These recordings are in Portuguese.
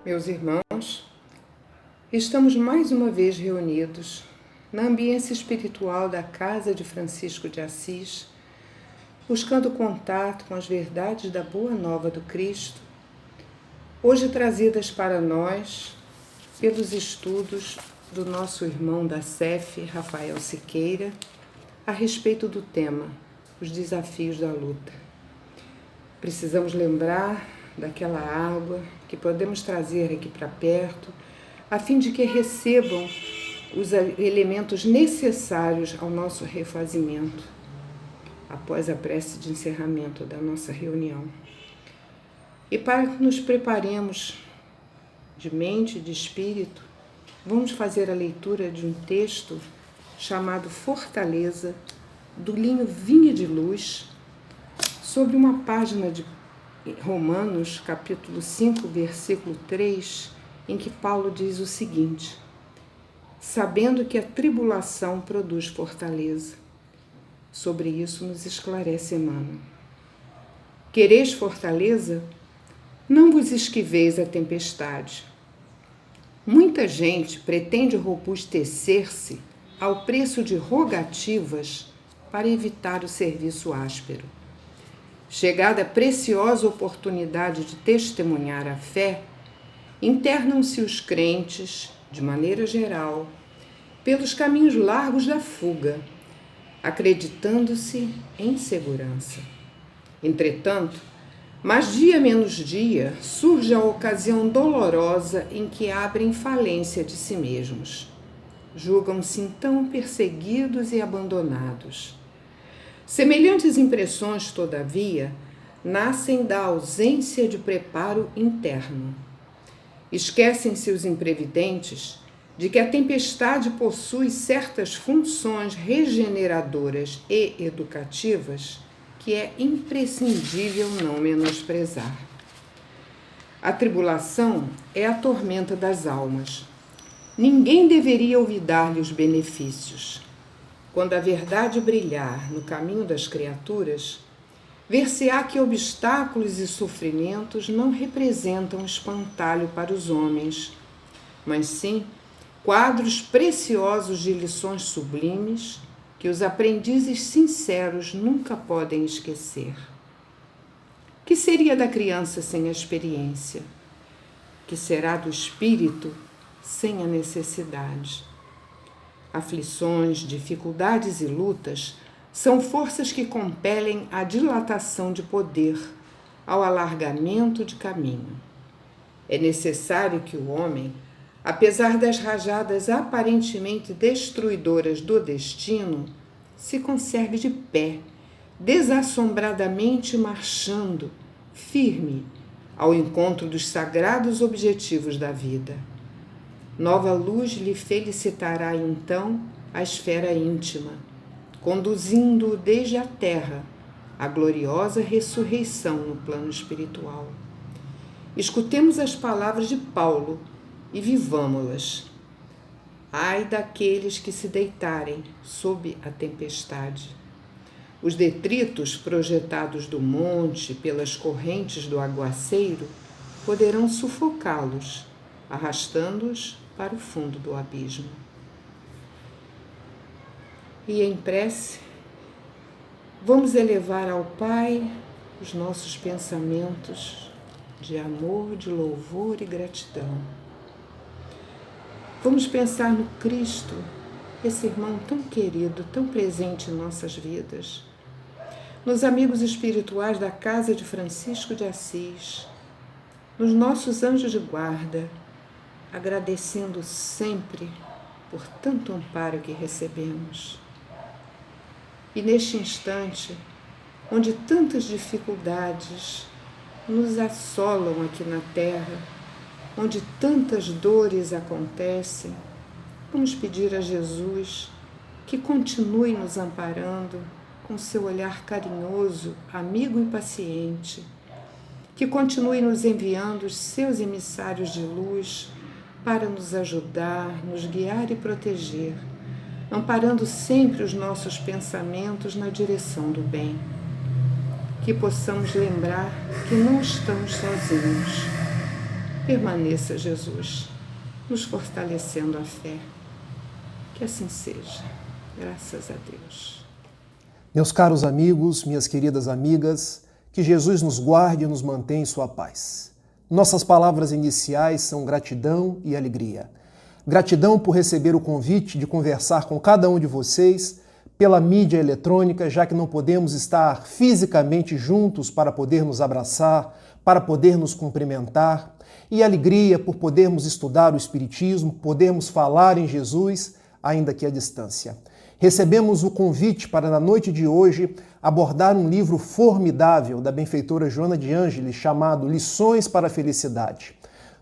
Meus irmãos, estamos mais uma vez reunidos na ambiência espiritual da Casa de Francisco de Assis, buscando contato com as verdades da Boa Nova do Cristo, hoje trazidas para nós pelos estudos do nosso irmão da CEF, Rafael Siqueira, a respeito do tema, os desafios da luta. Precisamos lembrar daquela água que podemos trazer aqui para perto, a fim de que recebam os elementos necessários ao nosso refazimento, após a prece de encerramento da nossa reunião. E para que nos preparemos de mente e de espírito, vamos fazer a leitura de um texto chamado Fortaleza, do Linho Vinha de Luz, sobre uma página de Romanos, capítulo 5, versículo 3, em que Paulo diz o seguinte: sabendo que a tribulação produz fortaleza. Sobre isso nos esclarece Emmanuel. Quereis fortaleza? Não vos esquiveis a tempestade. Muita gente pretende robustecer-se ao preço de rogativas para evitar o serviço áspero. Chegada a preciosa oportunidade de testemunhar a fé, internam-se os crentes, de maneira geral, pelos caminhos largos da fuga, acreditando-se em segurança. Entretanto, mais dia menos dia, surge a ocasião dolorosa em que abrem falência de si mesmos. Julgam-se então perseguidos e abandonados. Semelhantes impressões, todavia, nascem da ausência de preparo interno. Esquecem-se os imprevidentes de que a tempestade possui certas funções regeneradoras e educativas que é imprescindível não menosprezar. A tribulação é a tormenta das almas. Ninguém deveria olvidar-lhe os benefícios. Quando a verdade brilhar no caminho das criaturas, ver-se-á que obstáculos e sofrimentos não representam espantalho para os homens, mas sim quadros preciosos de lições sublimes que os aprendizes sinceros nunca podem esquecer. Que seria da criança sem a experiência? Que será do espírito sem a necessidade? Aflições, dificuldades e lutas são forças que compelem a dilatação de poder, ao alargamento de caminho. É necessário que o homem, apesar das rajadas aparentemente destruidoras do destino, se conserve de pé, desassombradamente marchando, firme, ao encontro dos sagrados objetivos da vida. Nova luz lhe felicitará então a esfera íntima, conduzindo-o desde a terra à gloriosa ressurreição no plano espiritual. Escutemos as palavras de Paulo e vivamo-las. Ai daqueles que se deitarem sob a tempestade. Os detritos projetados do monte pelas correntes do aguaceiro poderão sufocá-los, arrastando-os para o fundo do abismo. E em prece, vamos elevar ao Pai os nossos pensamentos de amor, de louvor e gratidão. Vamos pensar no Cristo, esse irmão tão querido, tão presente em nossas vidas, nos amigos espirituais da Casa de Francisco de Assis, nos nossos anjos de guarda, agradecendo sempre por tanto amparo que recebemos. E neste instante, onde tantas dificuldades nos assolam aqui na Terra, onde tantas dores acontecem, vamos pedir a Jesus que continue nos amparando com seu olhar carinhoso, amigo e paciente, que continue nos enviando os seus emissários de luz para nos ajudar, nos guiar e proteger, amparando sempre os nossos pensamentos na direção do bem. Que possamos lembrar que não estamos sozinhos, permaneça, Jesus, nos fortalecendo a fé. Que assim seja. Graças a Deus. Meus caros amigos, minhas queridas amigas, que Jesus nos guarde e nos mantenha em sua paz. Nossas palavras iniciais são gratidão e alegria. Gratidão por receber o convite de conversar com cada um de vocês pela mídia eletrônica, já que não podemos estar fisicamente juntos para poder nos abraçar, para poder nos cumprimentar. E alegria por podermos estudar o Espiritismo, podermos falar em Jesus, ainda que à distância. Recebemos o convite para, na noite de hoje, abordar um livro formidável da benfeitora Joana de Ângeles chamado Lições para a Felicidade.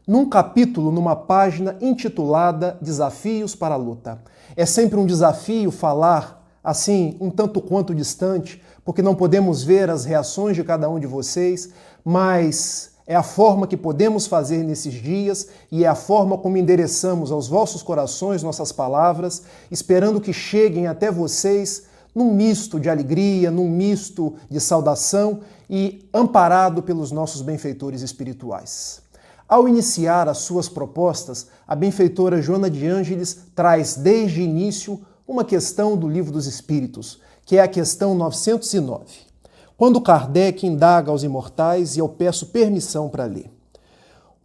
Num capítulo, numa página intitulada Desafios para a Luta. É sempre um desafio falar assim, um tanto quanto distante, porque não podemos ver as reações de cada um de vocês, mas é a forma que podemos fazer nesses dias e é a forma como endereçamos aos vossos corações nossas palavras, esperando que cheguem até vocês num misto de alegria, num misto de saudação e amparado pelos nossos benfeitores espirituais. Ao iniciar as suas propostas, a benfeitora Joana de Ângeles traz desde o início uma questão do Livro dos Espíritos, que é a questão 909. Quando Kardec indaga aos imortais, e eu peço permissão para ler.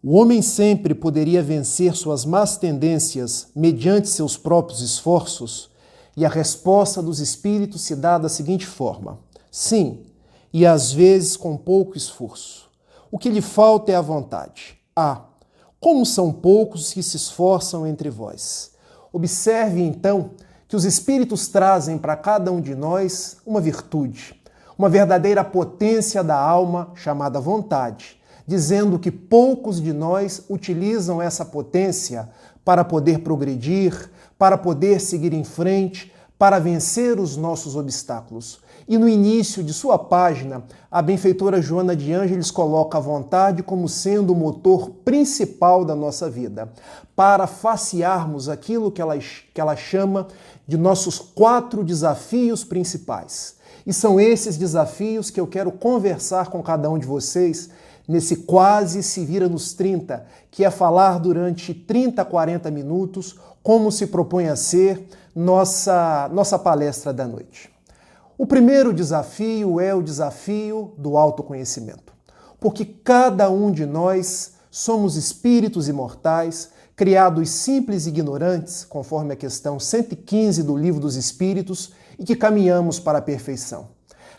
O homem sempre poderia vencer suas más tendências mediante seus próprios esforços? E a resposta dos espíritos se dá da seguinte forma: sim, e às vezes com pouco esforço. O que lhe falta é a vontade. Como são poucos que se esforçam entre vós. Observe então que os espíritos trazem para cada um de nós uma virtude, uma verdadeira potência da alma chamada vontade, dizendo que poucos de nós utilizam essa potência para poder progredir, para poder seguir em frente, para vencer os nossos obstáculos. E no início de sua página, a benfeitora Joana de Ângeles coloca a vontade como sendo o motor principal da nossa vida, para facearmos aquilo que ela chama de nossos 4 desafios principais. E são esses desafios que eu quero conversar com cada um de vocês nesse quase se vira nos 30, que é falar durante 30, 40 minutos, como se propõe a ser nossa palestra da noite. O primeiro desafio é o desafio do autoconhecimento, porque cada um de nós somos espíritos imortais, criados simples e ignorantes, conforme a questão 115 do Livro dos Espíritos, e que caminhamos para a perfeição.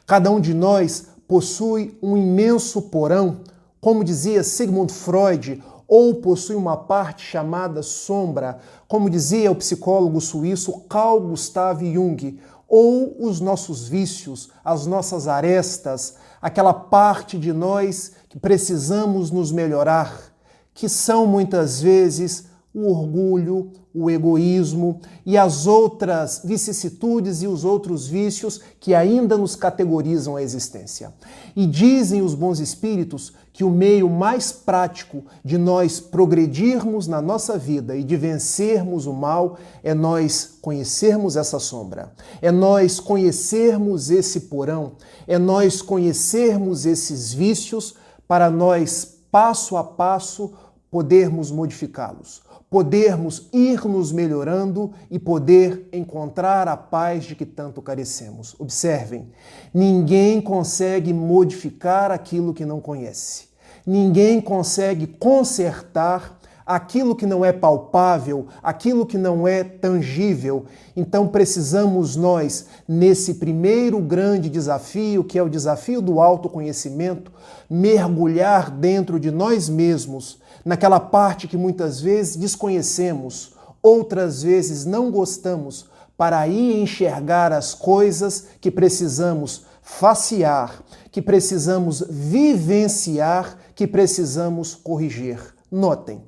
Cada um de nós possui um imenso porão, como dizia Sigmund Freud, ou possui uma parte chamada sombra, como dizia o psicólogo suíço Carl Gustav Jung, ou os nossos vícios, as nossas arestas, aquela parte de nós que precisamos nos melhorar, que são muitas vezes o orgulho, o egoísmo e as outras vicissitudes e os outros vícios que ainda nos categorizam a existência. E dizem os bons espíritos que o meio mais prático de nós progredirmos na nossa vida e de vencermos o mal é nós conhecermos essa sombra, é nós conhecermos esse porão, é nós conhecermos esses vícios para nós, passo a passo, podermos modificá-los, podermos ir nos melhorando e poder encontrar a paz de que tanto carecemos. Observem, ninguém consegue modificar aquilo que não conhece. Ninguém consegue consertar aquilo que não é palpável, aquilo que não é tangível. Então precisamos nós, nesse primeiro grande desafio, que é o desafio do autoconhecimento, mergulhar dentro de nós mesmos, naquela parte que muitas vezes desconhecemos, outras vezes não gostamos, para aí enxergar as coisas que precisamos facear, que precisamos vivenciar, que precisamos corrigir. Notem,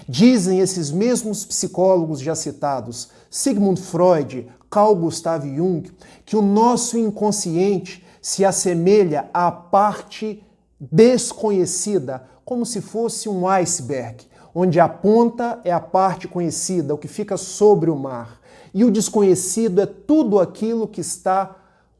dizem esses mesmos psicólogos já citados, Sigmund Freud, Carl Gustav Jung, que o nosso inconsciente se assemelha à parte desconhecida, como se fosse um iceberg, onde a ponta é a parte conhecida, o que fica sobre o mar, e o desconhecido é tudo aquilo que está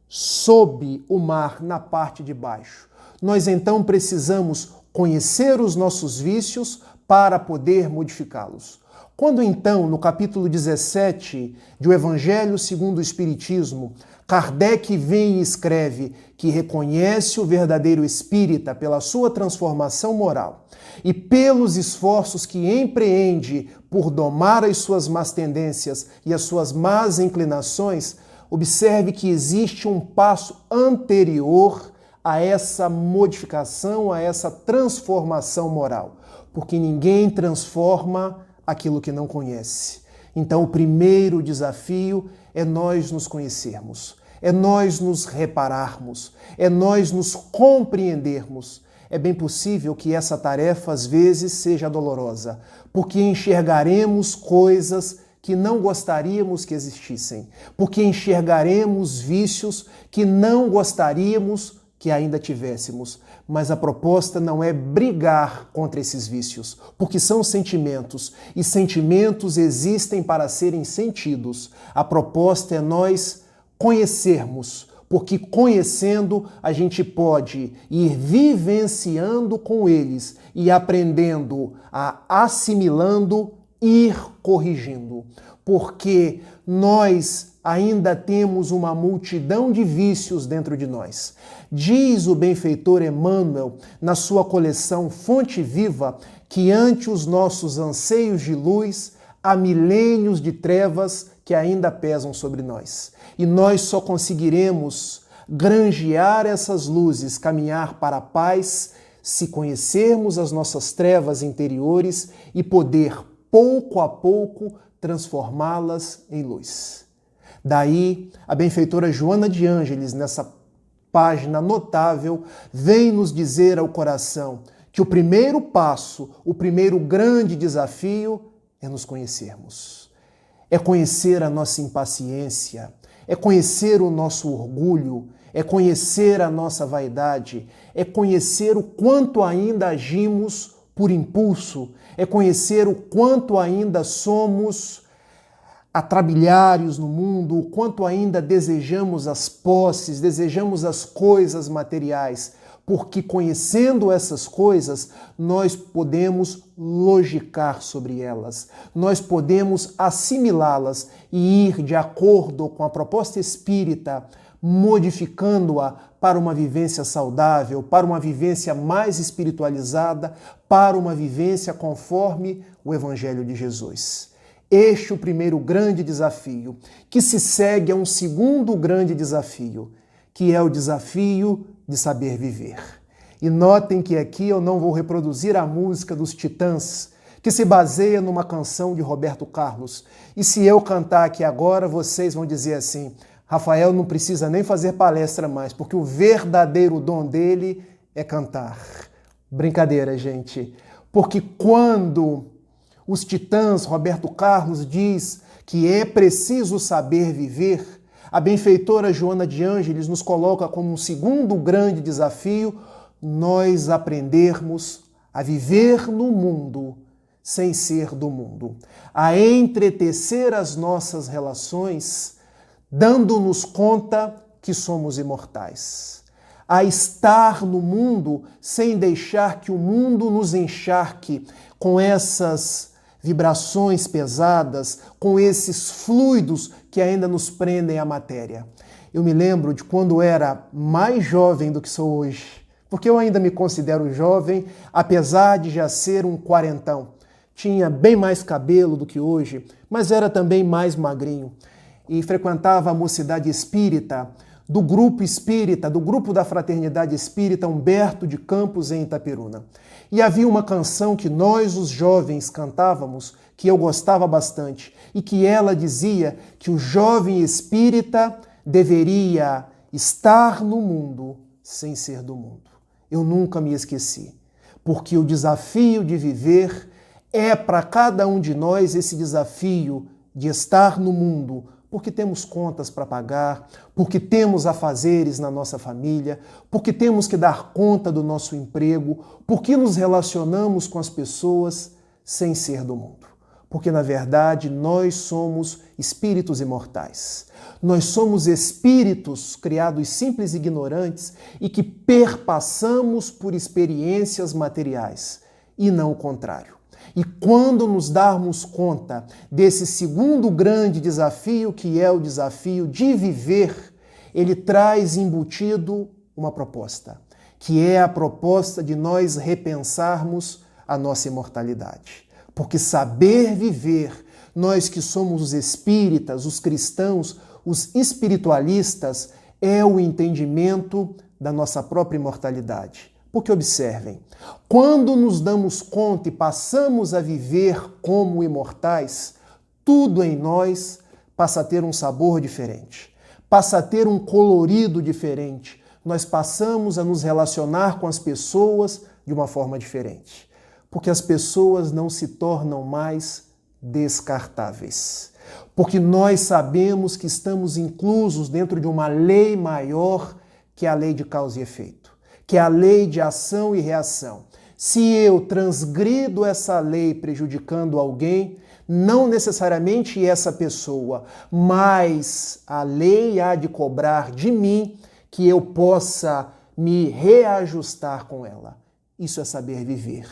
sob o mar, na parte de baixo. Nós então precisamos conhecer os nossos vícios para poder modificá-los. Quando então, no capítulo 17 de O Evangelho segundo o Espiritismo, Kardec vem e escreve que reconhece o verdadeiro espírita pela sua transformação moral e pelos esforços que empreende por domar as suas más tendências e as suas más inclinações, observe que existe um passo anterior a essa modificação, a essa transformação moral, porque ninguém transforma aquilo que não conhece. Então, o primeiro desafio é nós nos conhecermos, é nós nos repararmos, é nós nos compreendermos. É bem possível que essa tarefa às vezes seja dolorosa, porque enxergaremos coisas que não gostaríamos que existissem, porque enxergaremos vícios que não gostaríamos que ainda tivéssemos. Mas a proposta não é brigar contra esses vícios, porque são sentimentos, e sentimentos existem para serem sentidos. A proposta é nós conhecermos, porque conhecendo a gente pode ir vivenciando com eles e aprendendo a assimilando, ir corrigindo. Porque nós ainda temos uma multidão de vícios dentro de nós. Diz o benfeitor Emmanuel, na sua coleção Fonte Viva, que ante os nossos anseios de luz, há milênios de trevas que ainda pesam sobre nós. E nós só conseguiremos granjear essas luzes, caminhar para a paz, se conhecermos as nossas trevas interiores e poder, pouco a pouco, transformá-las em luz. Daí, a benfeitora Joana de Ângeles, nessa página notável, vem nos dizer ao coração que o primeiro passo, o primeiro grande desafio é nos conhecermos. É conhecer a nossa impaciência, é conhecer o nosso orgulho, é conhecer a nossa vaidade, é conhecer o quanto ainda agimos por impulso, é conhecer o quanto ainda somos atrabilhários no mundo, o quanto ainda desejamos as posses, desejamos as coisas materiais, porque conhecendo essas coisas, nós podemos logicar sobre elas, nós podemos assimilá-las e ir de acordo com a proposta espírita, modificando-a para uma vivência saudável, para uma vivência mais espiritualizada, para uma vivência conforme o Evangelho de Jesus. Este é o primeiro grande desafio, que se segue a um segundo grande desafio, que é o desafio de saber viver. E notem que aqui eu não vou reproduzir a música dos Titãs, que se baseia numa canção de Roberto Carlos. E se eu cantar aqui agora, vocês vão dizer assim: Rafael não precisa nem fazer palestra mais, porque o verdadeiro dom dele é cantar. Brincadeira, gente. Porque quando os Titãs, Roberto Carlos, diz que é preciso saber viver, a benfeitora Joana de Ângeles nos coloca como um segundo grande desafio nós aprendermos a viver no mundo sem ser do mundo, a entretecer as nossas relações, dando-nos conta que somos imortais, a estar no mundo sem deixar que o mundo nos encharque com essas vibrações pesadas, com esses fluidos que ainda nos prendem à matéria. Eu me lembro de quando era mais jovem do que sou hoje, porque eu ainda me considero jovem, apesar de já ser um quarentão. Tinha bem mais cabelo do que hoje, mas era também mais magrinho. E frequentava a mocidade espírita, do grupo da Fraternidade Espírita Humberto de Campos, em Itaperuna. E havia uma canção que nós, os jovens, cantávamos, que eu gostava bastante, e que ela dizia que o jovem espírita deveria estar no mundo sem ser do mundo. Eu nunca me esqueci, porque o desafio de viver é para cada um de nós esse desafio de estar no mundo, porque temos contas para pagar, porque temos afazeres na nossa família, porque temos que dar conta do nosso emprego, porque nos relacionamos com as pessoas sem ser do mundo. Porque, na verdade, nós somos espíritos imortais. Nós somos espíritos criados simples e ignorantes e que perpassamos por experiências materiais, e não o contrário. E quando nos darmos conta desse segundo grande desafio, que é o desafio de viver, ele traz embutido uma proposta, que é a proposta de nós repensarmos a nossa imortalidade. Porque saber viver, nós que somos os espíritas, os cristãos, os espiritualistas, é o entendimento da nossa própria imortalidade. Porque observem, quando nos damos conta e passamos a viver como imortais, tudo em nós passa a ter um sabor diferente, passa a ter um colorido diferente. Nós passamos a nos relacionar com as pessoas de uma forma diferente, porque as pessoas não se tornam mais descartáveis. Porque nós sabemos que estamos inclusos dentro de uma lei maior, que é a lei de causa e efeito, que é a lei de ação e reação. Se eu transgrido essa lei prejudicando alguém, não necessariamente essa pessoa, mas a lei há de cobrar de mim que eu possa me reajustar com ela. Isso é saber viver.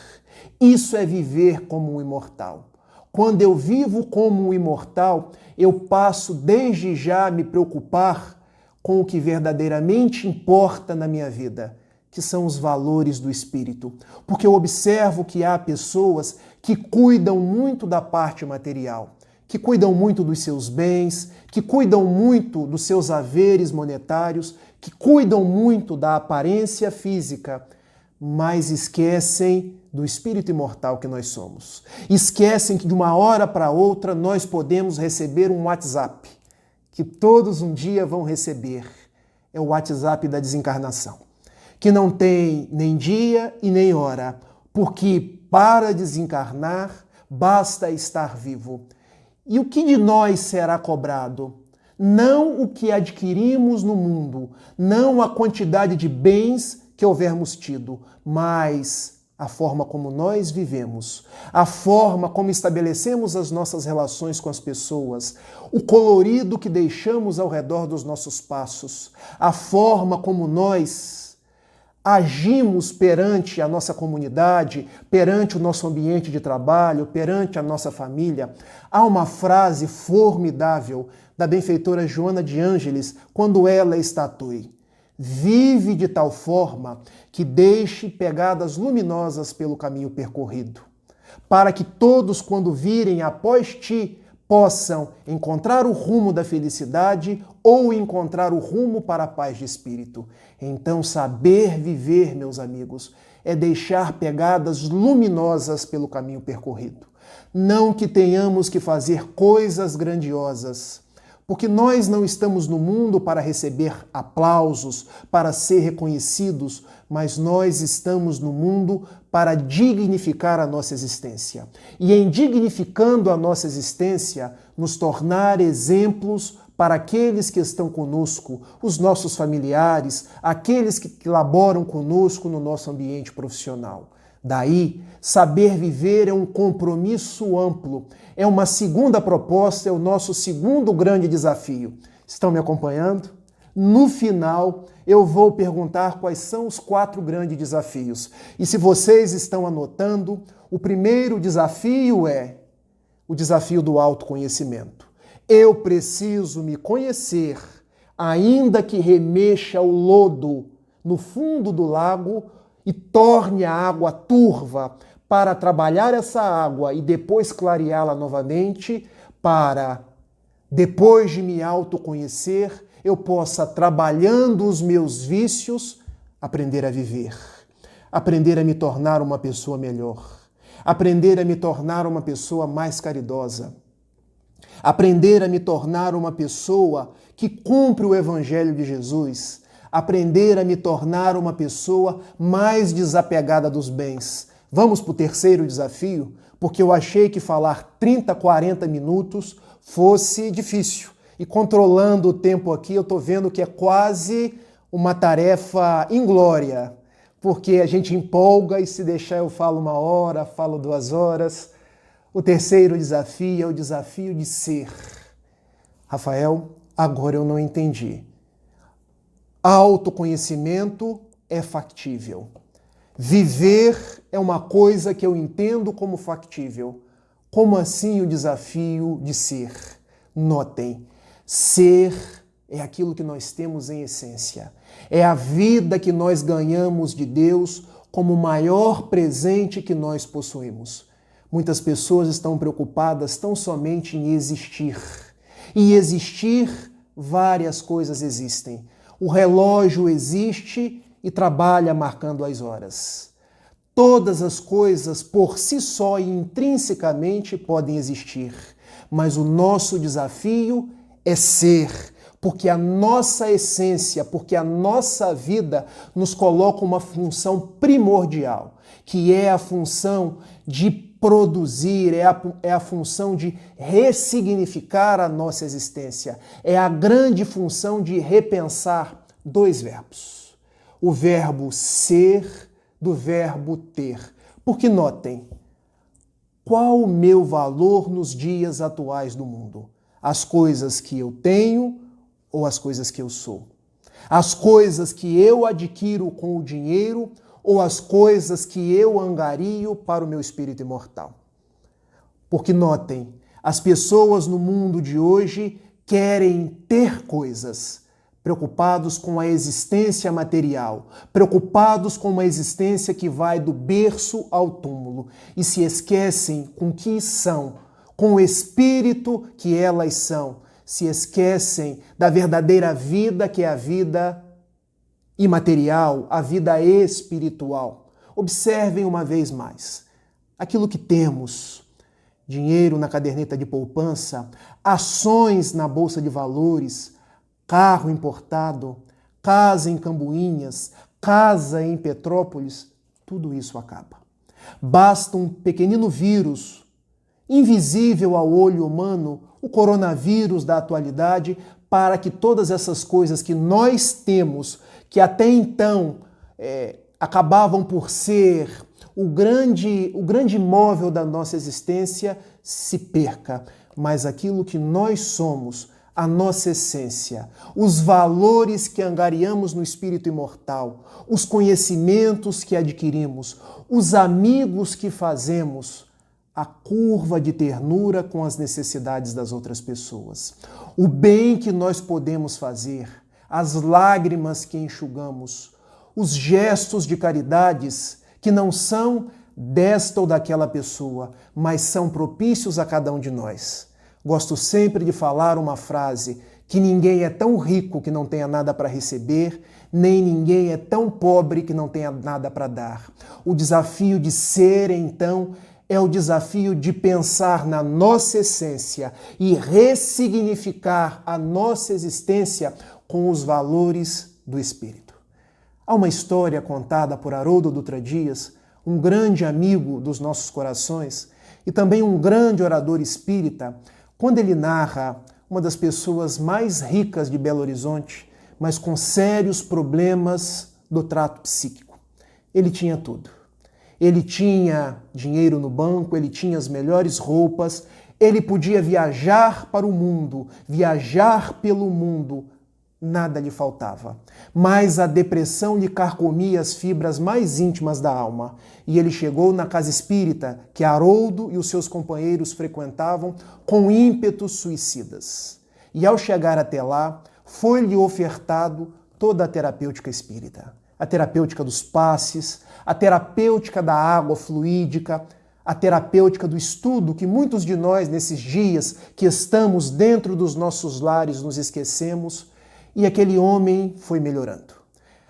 Isso é viver como um imortal. Quando eu vivo como um imortal, eu passo desde já a me preocupar com o que verdadeiramente importa na minha vida, que são os valores do espírito. Porque eu observo que há pessoas que cuidam muito da parte material, que cuidam muito dos seus bens, que cuidam muito dos seus haveres monetários, que cuidam muito da aparência física, mas esquecem do espírito imortal que nós somos. Esquecem que de uma hora para outra nós podemos receber um WhatsApp, que todos um dia vão receber. É o WhatsApp da desencarnação, que não tem nem dia e nem hora, porque para desencarnar basta estar vivo. E o que de nós será cobrado? Não o que adquirimos no mundo, não a quantidade de bens que houvermos tido, mas a forma como nós vivemos, a forma como estabelecemos as nossas relações com as pessoas, o colorido que deixamos ao redor dos nossos passos, a forma como nós agimos perante a nossa comunidade, perante o nosso ambiente de trabalho, perante a nossa família. Há uma frase formidável da benfeitora Joana de Ângeles, quando ela estatui: vive de tal forma que deixe pegadas luminosas pelo caminho percorrido, para que todos, quando virem após ti, possam encontrar o rumo da felicidade ou encontrar o rumo para a paz de espírito. Então, saber viver, meus amigos, é deixar pegadas luminosas pelo caminho percorrido. Não que tenhamos que fazer coisas grandiosas, porque nós não estamos no mundo para receber aplausos, para ser reconhecidos, mas nós estamos no mundo para dignificar a nossa existência. E em dignificando a nossa existência, nos tornar exemplos para aqueles que estão conosco, os nossos familiares, aqueles que laboram conosco no nosso ambiente profissional. Daí, saber viver é um compromisso amplo, é uma segunda proposta, é o nosso segundo grande desafio. Estão me acompanhando? No final, eu vou perguntar quais são os 4 grandes desafios. E se vocês estão anotando, o primeiro desafio é o desafio do autoconhecimento. Eu preciso me conhecer, ainda que remexa o lodo no fundo do lago e torne a água turva, para trabalhar essa água e depois clareá-la novamente, para, depois de me autoconhecer, eu possa, trabalhando os meus vícios, aprender a viver, aprender a me tornar uma pessoa melhor, aprender a me tornar uma pessoa mais caridosa, aprender a me tornar uma pessoa que cumpre o Evangelho de Jesus, aprender a me tornar uma pessoa mais desapegada dos bens. Vamos para o terceiro desafio, porque eu achei que falar 30, 40 minutos fosse difícil. E controlando o tempo aqui, eu estou vendo que é quase uma tarefa inglória, porque a gente empolga e se deixar eu falo 1 hora, falo 2 horas. O terceiro desafio é o desafio de ser. Rafael, agora eu não entendi. Autoconhecimento é factível. Viver é uma coisa que eu entendo como factível. Como assim o desafio de ser? Notem, ser é aquilo que nós temos em essência. É a vida que nós ganhamos de Deus como o maior presente que nós possuímos. Muitas pessoas estão preocupadas tão somente em existir. E existir, várias coisas existem. O relógio existe e trabalha marcando as horas. Todas as coisas por si só e intrinsecamente podem existir, mas o nosso desafio é ser, porque a nossa essência, porque a nossa vida nos coloca uma função primordial, que é a função de produzir, é a função de ressignificar a nossa existência, é a grande função de repensar dois verbos. O verbo ser do verbo ter. Porque notem, qual o meu valor nos dias atuais do mundo? As coisas que eu tenho ou as coisas que eu sou? As coisas que eu adquiro com o dinheiro ou as coisas que eu angario para o meu espírito imortal? Porque notem, as pessoas no mundo de hoje querem ter coisas, preocupados com a existência material, preocupados com uma existência que vai do berço ao túmulo e se esquecem com que são, com o espírito que elas são, se esquecem da verdadeira vida que é a vida imaterial, a vida espiritual. Observem uma vez mais, aquilo que temos, dinheiro na caderneta de poupança, ações na bolsa de valores, carro importado, casa em Cambuinhas, casa em Petrópolis, tudo isso acaba. Basta um pequenino vírus, invisível ao olho humano, o coronavírus da atualidade, para que todas essas coisas que nós temos, que até então acabavam por ser o grande móvel da nossa existência, se perca. Mas aquilo que nós somos, a nossa essência, os valores que angariamos no espírito imortal, os conhecimentos que adquirimos, os amigos que fazemos, a curva de ternura com as necessidades das outras pessoas, o bem que nós podemos fazer, as lágrimas que enxugamos, os gestos de caridades que não são desta ou daquela pessoa, mas são propícios a cada um de nós. Gosto sempre de falar uma frase, que ninguém é tão rico que não tenha nada para receber, nem ninguém é tão pobre que não tenha nada para dar. O desafio de ser, então, é o desafio de pensar na nossa essência e ressignificar a nossa existência com os valores do Espírito. Há uma história contada por Haroldo Dutra Dias, um grande amigo dos nossos corações e também um grande orador espírita, quando ele narra uma das pessoas mais ricas de Belo Horizonte, mas com sérios problemas do trato psíquico. Ele tinha tudo. Ele tinha dinheiro no banco, ele tinha as melhores roupas, ele podia viajar para o mundo, viajar pelo mundo, nada lhe faltava. Mas a depressão lhe carcomia as fibras mais íntimas da alma. E ele chegou na casa espírita que Haroldo e os seus companheiros frequentavam com ímpetos suicidas. E ao chegar até lá, foi-lhe ofertado toda a terapêutica espírita. A terapêutica dos passes, a terapêutica da água fluídica, a terapêutica do estudo que muitos de nós, nesses dias que estamos dentro dos nossos lares, nos esquecemos. E aquele homem foi melhorando.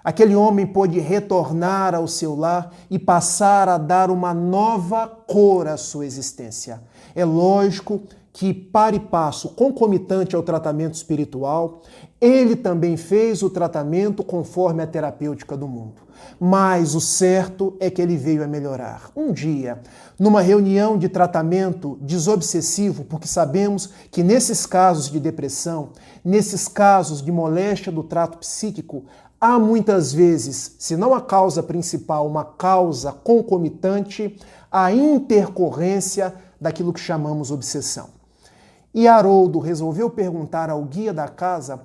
Aquele homem pôde retornar ao seu lar e passar a dar uma nova cor à sua existência. É lógico que, para e passo, concomitante ao tratamento espiritual, ele também fez o tratamento conforme a terapêutica do mundo. Mas o certo é que ele veio a melhorar. Um dia, numa reunião de tratamento desobsessivo, porque sabemos que nesses casos de depressão, nesses casos de moléstia do trato psíquico, há muitas vezes, se não a causa principal, uma causa concomitante, a intercorrência daquilo que chamamos obsessão. E Haroldo resolveu perguntar ao guia da casa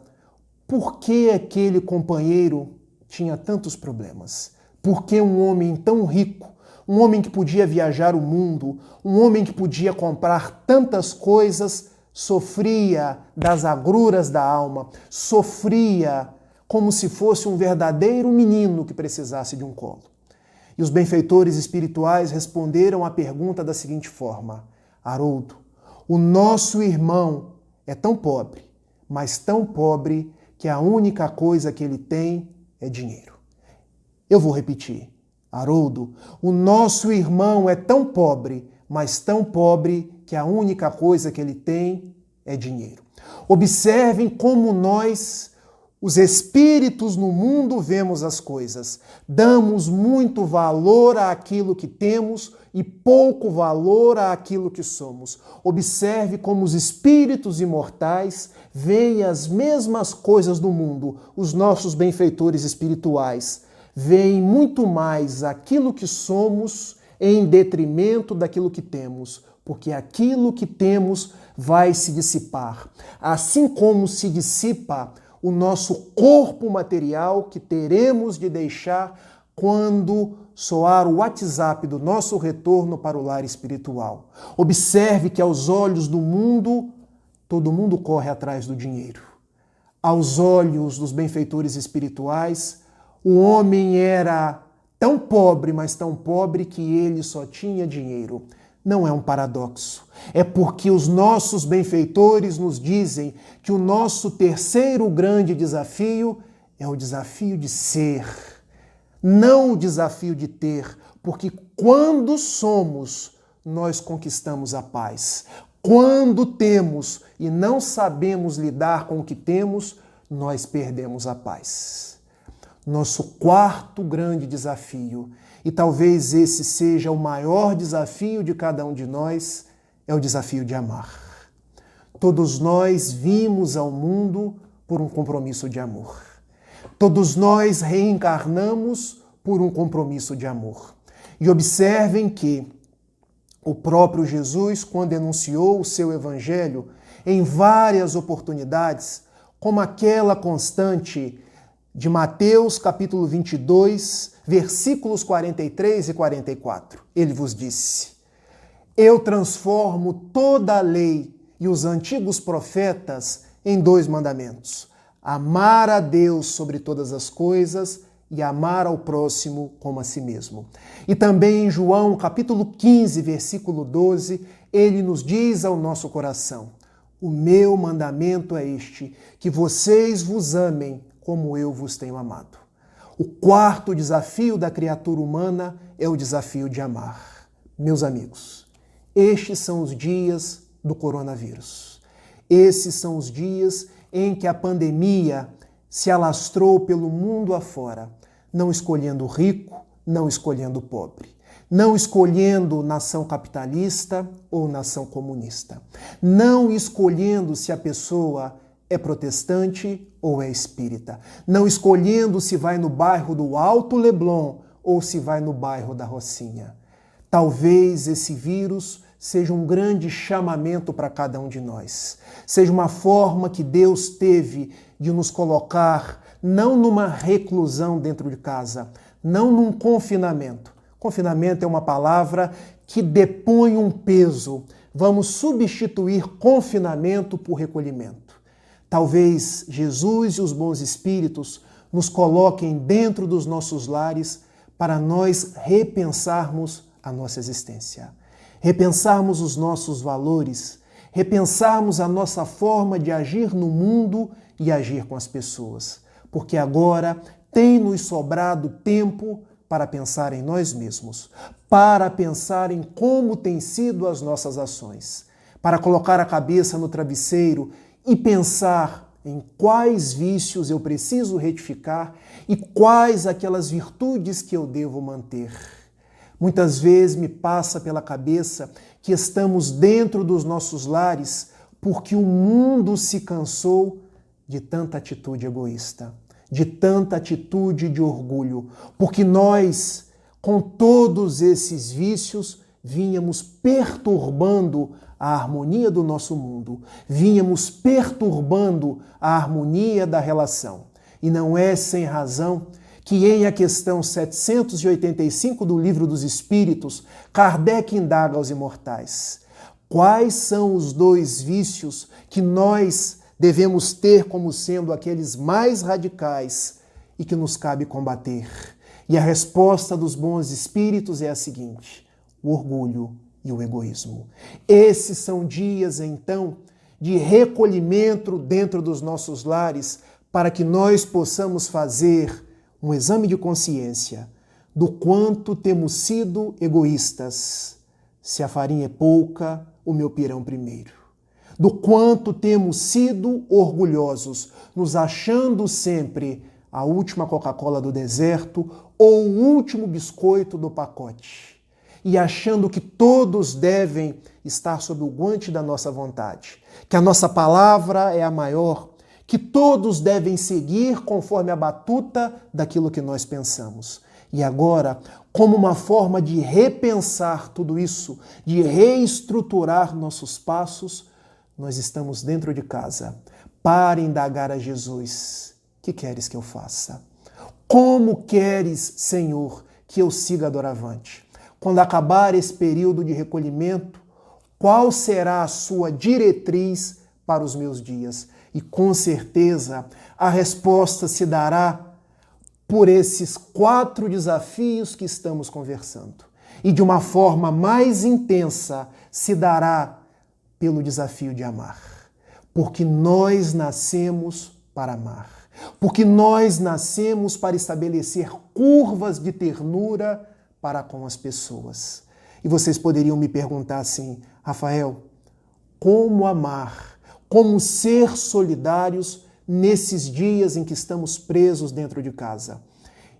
por que aquele companheiro tinha tantos problemas. Por que um homem tão rico, um homem que podia viajar o mundo, um homem que podia comprar tantas coisas, sofria das agruras da alma, sofria como se fosse um verdadeiro menino que precisasse de um colo? E os benfeitores espirituais responderam à pergunta da seguinte forma: Haroldo, o nosso irmão é tão pobre, mas tão pobre que a única coisa que ele tem é dinheiro. Eu vou repetir. Haroldo, o nosso irmão é tão pobre, mas tão pobre que a única coisa que ele tem é dinheiro. Observem como nós, os espíritos no mundo, vemos as coisas. Damos muito valor àquilo que temos e pouco valor àquilo que somos. Observe como os espíritos imortais veem as mesmas coisas do mundo. Os nossos benfeitores espirituais veem muito mais aquilo que somos em detrimento daquilo que temos, porque aquilo que temos vai se dissipar. Assim como se dissipa o nosso corpo material, que teremos de deixar quando soar o WhatsApp do nosso retorno para o lar espiritual. Observe que aos olhos do mundo, todo mundo corre atrás do dinheiro. Aos olhos dos benfeitores espirituais, o homem era tão pobre, mas tão pobre que ele só tinha dinheiro. Não é um paradoxo. É porque os nossos benfeitores nos dizem que o nosso terceiro grande desafio é o desafio de ser, não o desafio de ter, porque quando somos, nós conquistamos a paz. Quando temos e não sabemos lidar com o que temos, nós perdemos a paz. Nosso quarto grande desafio, e talvez esse seja o maior desafio de cada um de nós, é o desafio de amar. Todos nós vimos ao mundo por um compromisso de amor. Todos nós reencarnamos por um compromisso de amor. E observem que o próprio Jesus, quando enunciou o seu evangelho, em várias oportunidades, como aquela constante de Mateus capítulo 22, versículos 43 e 44. Ele vos disse: Eu transformo toda a lei e os antigos profetas em 2 mandamentos: amar a Deus sobre todas as coisas e amar ao próximo como a si mesmo. E também em João capítulo 15, versículo 12, ele nos diz ao nosso coração: O meu mandamento é este, que vocês vos amem como eu vos tenho amado. O quarto desafio da criatura humana é o desafio de amar. Meus amigos, estes são os dias do coronavírus. Esses são os dias em que a pandemia se alastrou pelo mundo afora, não escolhendo o rico, não escolhendo o pobre, não escolhendo nação capitalista ou nação comunista, não escolhendo se a pessoa é protestante ou é espírita, não escolhendo se vai no bairro do Alto Leblon ou se vai no bairro da Rocinha. Talvez esse vírus seja um grande chamamento para cada um de nós, seja uma forma que Deus teve de nos colocar não numa reclusão dentro de casa, não num confinamento. Confinamento é uma palavra que depõe um peso. Vamos substituir confinamento por recolhimento. Talvez Jesus e os bons espíritos nos coloquem dentro dos nossos lares para nós repensarmos a nossa existência, repensarmos os nossos valores, repensarmos a nossa forma de agir no mundo e agir com as pessoas, porque agora tem nos sobrado tempo para pensar em nós mesmos, para pensar em como têm sido as nossas ações, para colocar a cabeça no travesseiro e pensar em quais vícios eu preciso retificar e quais aquelas virtudes que eu devo manter. Muitas vezes me passa pela cabeça que estamos dentro dos nossos lares porque o mundo se cansou de tanta atitude egoísta, de tanta atitude de orgulho, porque nós, com todos esses vícios, vínhamos perturbando a harmonia do nosso mundo, vínhamos perturbando a harmonia da relação. E não é sem razão que em a questão 785 do Livro dos Espíritos, Kardec indaga aos imortais: quais são os 2 vícios que nós devemos ter como sendo aqueles mais radicais e que nos cabe combater? E a resposta dos bons espíritos é a seguinte: o orgulho e o egoísmo. Esses são dias, então, de recolhimento dentro dos nossos lares, para que nós possamos fazer um exame de consciência do quanto temos sido egoístas. Se a farinha é pouca, o meu pirão primeiro. Do quanto temos sido orgulhosos, nos achando sempre a última Coca-Cola do deserto ou o último biscoito do pacote, e achando que todos devem estar sob o guante da nossa vontade, que a nossa palavra é a maior, que todos devem seguir conforme a batuta daquilo que nós pensamos. E agora, como uma forma de repensar tudo isso, de reestruturar nossos passos, nós estamos dentro de casa para indagar a Jesus: que queres que eu faça? Como queres, Senhor, que eu siga doravante? Quando acabar esse período de recolhimento, qual será a sua diretriz para os meus dias? E com certeza a resposta se dará por esses 4 desafios que estamos conversando. E de uma forma mais intensa se dará pelo desafio de amar. Porque nós nascemos para amar. Porque nós nascemos para estabelecer curvas de ternura para com as pessoas. E vocês poderiam me perguntar assim: Rafael, como amar? Como ser solidários nesses dias em que estamos presos dentro de casa?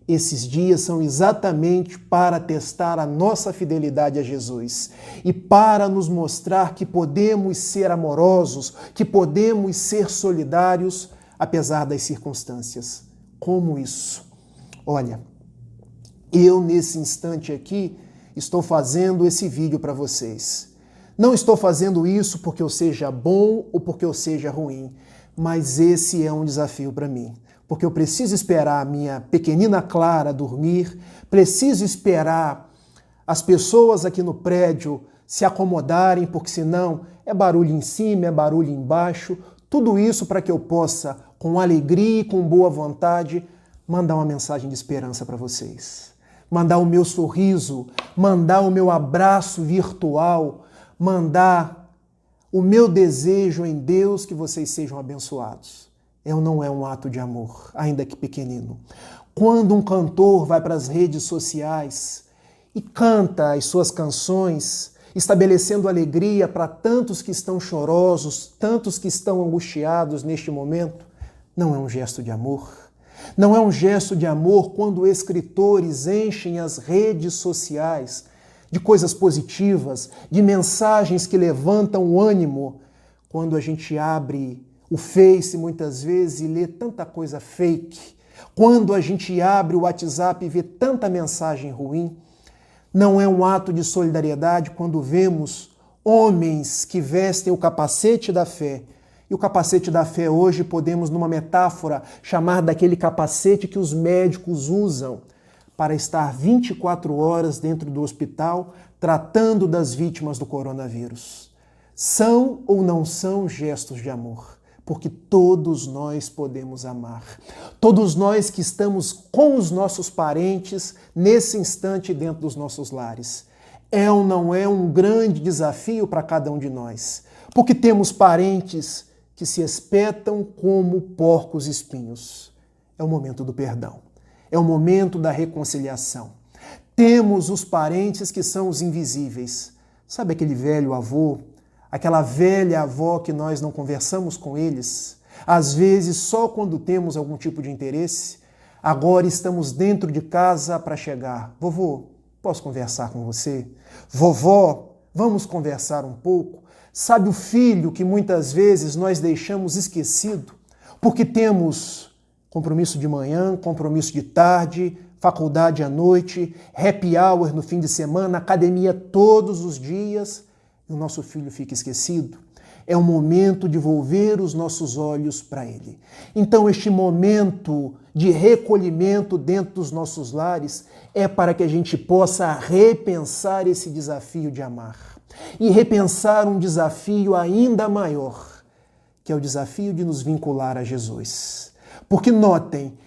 Esses dias são exatamente para testar a nossa fidelidade a Jesus e para nos mostrar que podemos ser amorosos, que podemos ser solidários apesar das circunstâncias. Como isso? Olha, eu nesse instante aqui estou fazendo esse vídeo para vocês. Não estou fazendo isso porque eu seja bom ou porque eu seja ruim, mas esse é um desafio para mim. Porque eu preciso esperar a minha pequenina Clara dormir, preciso esperar as pessoas aqui no prédio se acomodarem, porque senão é barulho em cima, é barulho embaixo, tudo isso para que eu possa, com alegria e com boa vontade, mandar uma mensagem de esperança para vocês. Mandar o meu sorriso, mandar o meu abraço virtual, mandar o meu desejo em Deus que vocês sejam abençoados. Não é um ato de amor, ainda que pequenino. Quando um cantor vai para as redes sociais e canta as suas canções, estabelecendo alegria para tantos que estão chorosos, tantos que estão angustiados neste momento, não é um gesto de amor. Não é um gesto de amor quando escritores enchem as redes sociais de coisas positivas, de mensagens que levantam o ânimo, quando a gente abre o Face muitas vezes e lê tanta coisa fake, quando a gente abre o WhatsApp e vê tanta mensagem ruim. Não é um ato de solidariedade quando vemos homens que vestem o capacete da fé. E o capacete da fé hoje podemos, numa metáfora, chamar daquele capacete que os médicos usam para estar 24 horas dentro do hospital tratando das vítimas do coronavírus. São ou não são gestos de amor? Porque todos nós podemos amar. Todos nós que estamos com os nossos parentes nesse instante dentro dos nossos lares. É ou não é um grande desafio para cada um de nós? Porque temos parentes que se espetam como porcos espinhos. É o momento do perdão. É o momento da reconciliação. Temos os parentes que são os invisíveis. Sabe aquele velho avô? Aquela velha avó que nós não conversamos com eles, às vezes só quando temos algum tipo de interesse. Agora estamos dentro de casa para chegar. Vovô, posso conversar com você? Vovó, vamos conversar um pouco? Sabe o filho que muitas vezes nós deixamos esquecido porque temos compromisso de manhã, compromisso de tarde, faculdade à noite, happy hour no fim de semana, academia todos os dias, o nosso filho fica esquecido. É o momento de volver os nossos olhos para Ele. Então, este momento de recolhimento dentro dos nossos lares é para que a gente possa repensar esse desafio de amar. E repensar um desafio ainda maior, que é o desafio de nos vincular a Jesus. Porque notem,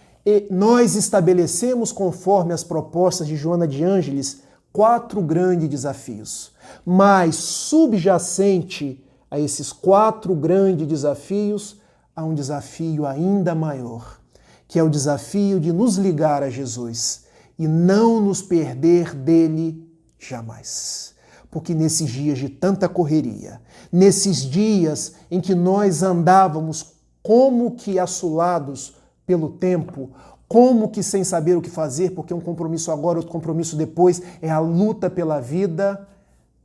nós estabelecemos, conforme as propostas de Joana de Ângeles, 4 grandes desafios. Mas subjacente a esses 4 grandes desafios, há um desafio ainda maior, que é o desafio de nos ligar a Jesus e não nos perder dele jamais. Porque nesses dias de tanta correria, nesses dias em que nós andávamos como que assolados pelo tempo, como que sem saber o que fazer, porque um compromisso agora, outro compromisso depois, é a luta pela vida,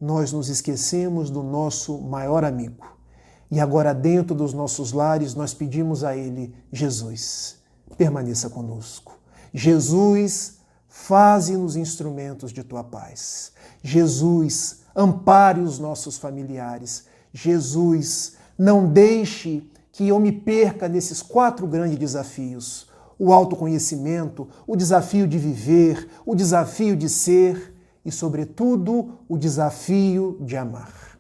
nós nos esquecemos do nosso maior amigo. E agora dentro dos nossos lares nós pedimos a Ele, Jesus, permaneça conosco. Jesus, faze-nos instrumentos de Tua paz. Jesus, ampare os nossos familiares. Jesus, não deixe que eu me perca nesses 4 grandes desafios. O autoconhecimento, o desafio de viver, o desafio de ser e, sobretudo, o desafio de amar.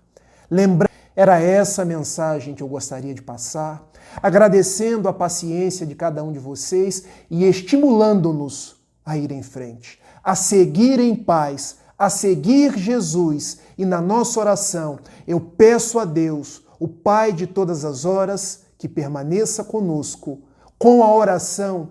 Era essa a mensagem que eu gostaria de passar, agradecendo a paciência de cada um de vocês e estimulando-nos a ir em frente, a seguir em paz, a seguir Jesus. E na nossa oração, eu peço a Deus, o Pai de todas as horas, que permaneça conosco, com a oração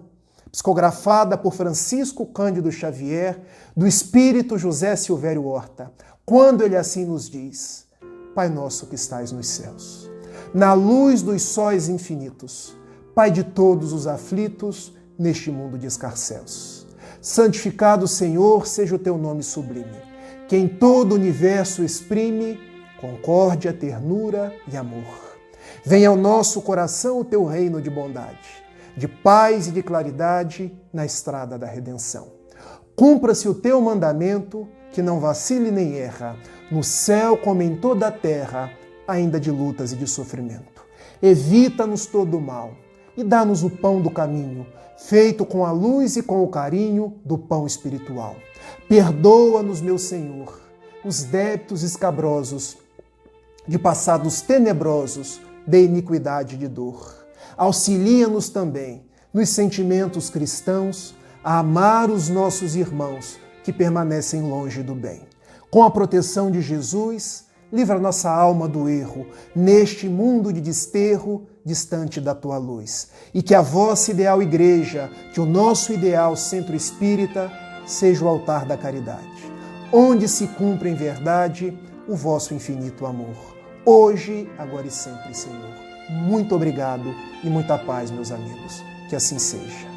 psicografada por Francisco Cândido Xavier, do Espírito José Silvério Horta, quando ele assim nos diz: Pai nosso que estais nos céus, na luz dos sóis infinitos, Pai de todos os aflitos neste mundo de escarcéus, santificado, Senhor, seja o teu nome sublime, que em todo o universo exprime concórdia, ternura e amor. Venha ao nosso coração o teu reino de bondade, de paz e de claridade na estrada da redenção. Cumpra-se o teu mandamento, que não vacile nem erra, no céu como em toda a terra, ainda de lutas e de sofrimento. Evita-nos todo o mal e dá-nos o pão do caminho, feito com a luz e com o carinho do pão espiritual. Perdoa-nos, meu Senhor, os débitos escabrosos de passados tenebrosos de iniquidade e de dor. Auxilia-nos também nos sentimentos cristãos a amar os nossos irmãos que permanecem longe do bem. Com a proteção de Jesus, livra nossa alma do erro, neste mundo de desterro, distante da tua luz. E que a vossa ideal igreja, que o nosso ideal centro espírita, seja o altar da caridade, onde se cumpre em verdade o vosso infinito amor. Hoje, agora e sempre, Senhor. Muito obrigado e muita paz, meus amigos. Que assim seja.